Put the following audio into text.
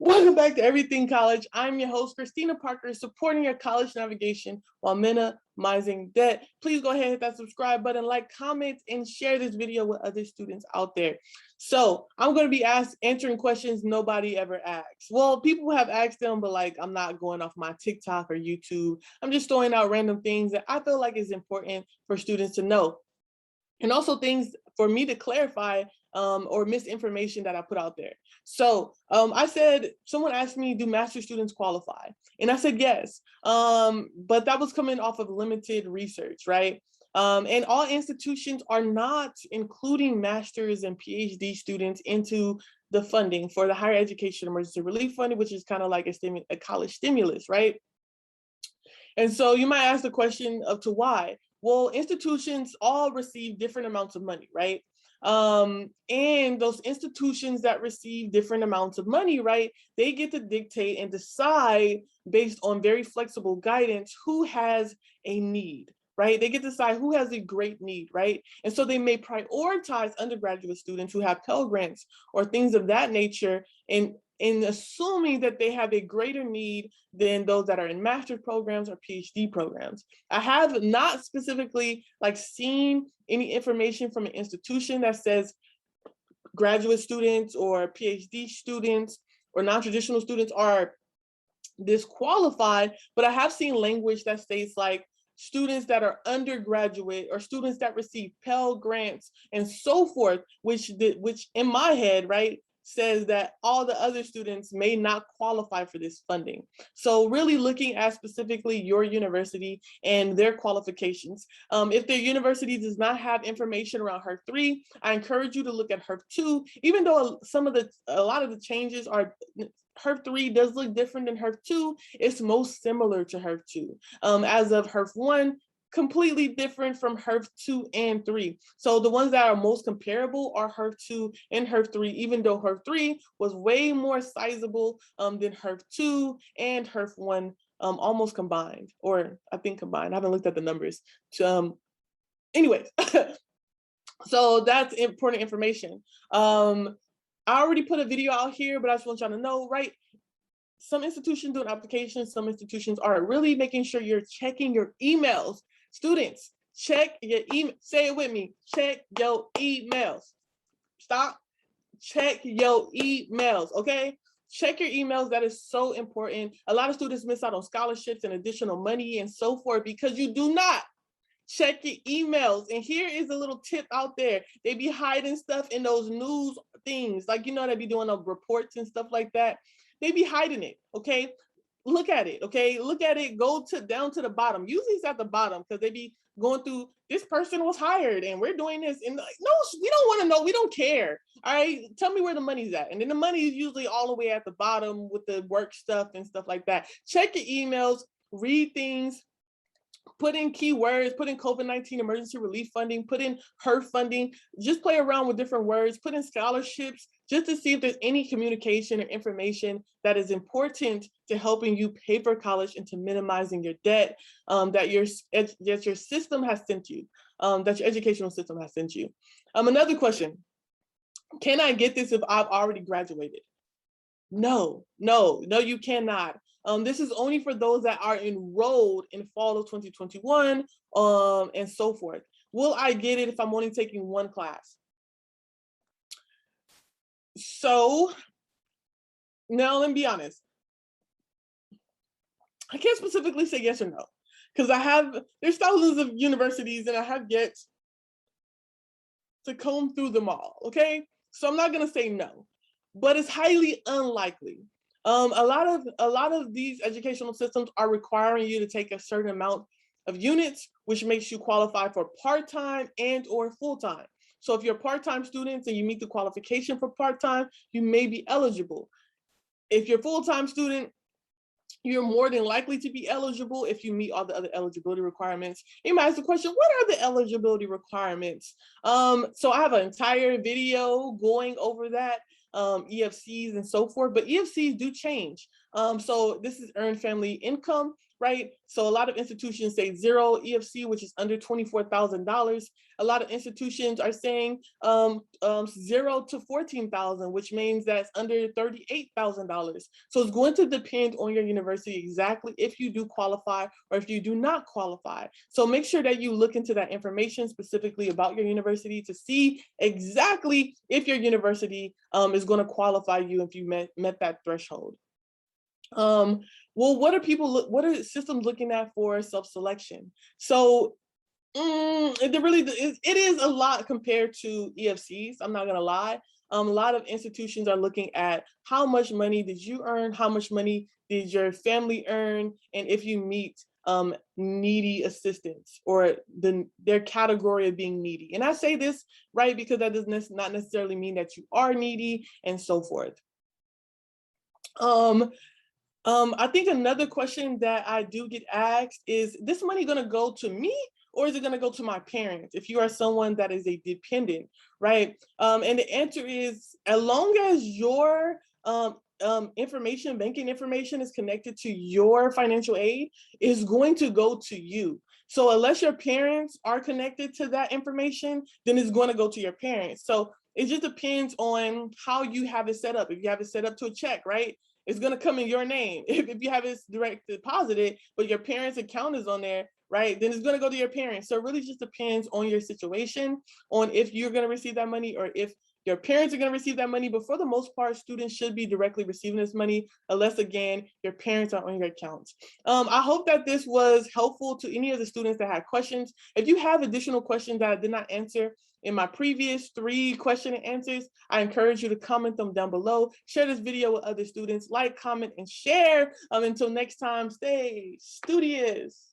Welcome back to Everything College. I'm your host, Christina Parker, supporting your college navigation while minimizing debt. Please go ahead and hit that subscribe button, like, comment, and share this video with other students out there. So I'm going to be answering questions nobody ever asks. Well, people have asked them, but like I'm not going off my TikTok or YouTube. I'm just throwing out random things that I feel like is important for students to know. And also things for me to clarify or misinformation that I put out there. So I said, someone asked me, do master's students qualify? And I said, yes, but that was coming off of limited research, right? And all institutions are not including master's and PhD students into the funding for the higher education emergency relief funding, which is kind of like a college stimulus, right? And so you might ask the question of to why? Well, institutions all receive different amounts of money, right? And those institutions that receive different amounts of money, right, they get to dictate and decide based on very flexible guidance who has a need, right? They get to decide who has a great need, right? And so they may prioritize undergraduate students who have Pell Grants or things of that nature, and in assuming that they have a greater need than those that are in master's programs or PhD programs. I have not specifically seen any information from an institution that says graduate students or PhD students or non-traditional students are disqualified, but I have seen language that states like students that are undergraduate or students that receive Pell Grants and so forth, which in my head, right, says that all the other students may not qualify for this funding. So really looking at specifically your university and their qualifications. If their university does not have information around HEERF 3, I encourage you to look at HEERF 2, even though a lot of the changes are HEERF 3 does look different than HEERF 2. It's most similar to HEERF 2. As of HEERF 1, completely different from HEERF 2 and 3. So the ones that are most comparable are HEERF 2 and HEERF 3, even though HEERF 3 was way more sizable than HEERF 2 and HEERF 1 almost combined, or I think combined. I haven't looked at the numbers. Anyways, so that's important information. I already put a video out here, but I just want y'all to know, right? Some institutions doing applications, some institutions are really making sure you're checking your emails. Students, check your email. Say it with me. Check your emails. Stop. Check your emails, okay? Check your emails. That is so important. A lot of students miss out on scholarships and additional money and so forth because you do not check your emails. And here is a little tip out there. They be hiding stuff in those news things. Like, you know, they be doing reports and stuff like that. They be hiding it, okay? Look at it, okay? Look at it, go down to the bottom. Usually it's at the bottom because they be going through, this person was hired and we're doing this. And like, no, we don't want to know, we don't care. All right, tell me where the money's at. And then the money is usually all the way at the bottom with the work stuff and stuff like that. Check your emails, read things, put in keywords, put in COVID-19 emergency relief funding, put in HEERF funding, just play around with different words, put in scholarships, just to see if there's any communication or information that is important to helping you pay for college and to minimizing your debt that your system has sent you, that your educational system has sent you. Another question, can I get this if I've already graduated? No, you cannot. This is only for those that are enrolled in fall of 2021 and so forth. Will I get it if I'm only taking one class? So now let me be honest. I can't specifically say yes or no because there's thousands of universities and I have yet to comb through them all, okay? So I'm not gonna say no, but it's highly unlikely. A lot of these educational systems are requiring you to take a certain amount of units, which makes you qualify for part-time and or full-time. So if you're a part-time student and you meet the qualification for part-time, you may be eligible. If you're a full-time student, you're more than likely to be eligible if you meet all the other eligibility requirements. You might ask the question, what are the eligibility requirements? So I have an entire video going over that, EFCs and so forth, but EFCs do change. So this is earned family income, right? So a lot of institutions say 0 EFC, which is under $24,000. A lot of institutions are saying 0 to 14,000, which means that's under $38,000. So it's going to depend on your university exactly if you do qualify or if you do not qualify. So make sure that you look into that information specifically about your university to see exactly if your university is going to qualify you if you met that threshold. Well, what are systems looking at for self-selection? So it is a lot compared to EFCs. I'm not gonna lie. A lot of institutions are looking at how much money did you earn, how much money did your family earn, and if you meet needy assistance or their category of being needy. And I say this, right, because that does not necessarily mean that you are needy and so forth. I think another question that I do get asked is this money gonna go to me or is it gonna go to my parents if you are someone that is a dependent, right? And the answer is as long as your banking information is connected to your financial aid, is going to go to you. So unless your parents are connected to that information, then it's going to go to your parents. So it just depends on how you have it set up. If you have it set up to a check, right? It's going to come in your name. If you have it direct deposited, but your parents' account is on there, right? Then it's going to go to your parents. So it really just depends on your situation, on if you're going to receive that money or if your parents are going to receive that money. But for the most part, students should be directly receiving this money, unless, again, your parents are on your accounts. I hope that this was helpful to any of the students that had questions. If you have additional questions that I did not answer in my previous 3 question and answers, I encourage you to comment them down below. Share this video with other students, like, comment, and share. Until next time, stay studious.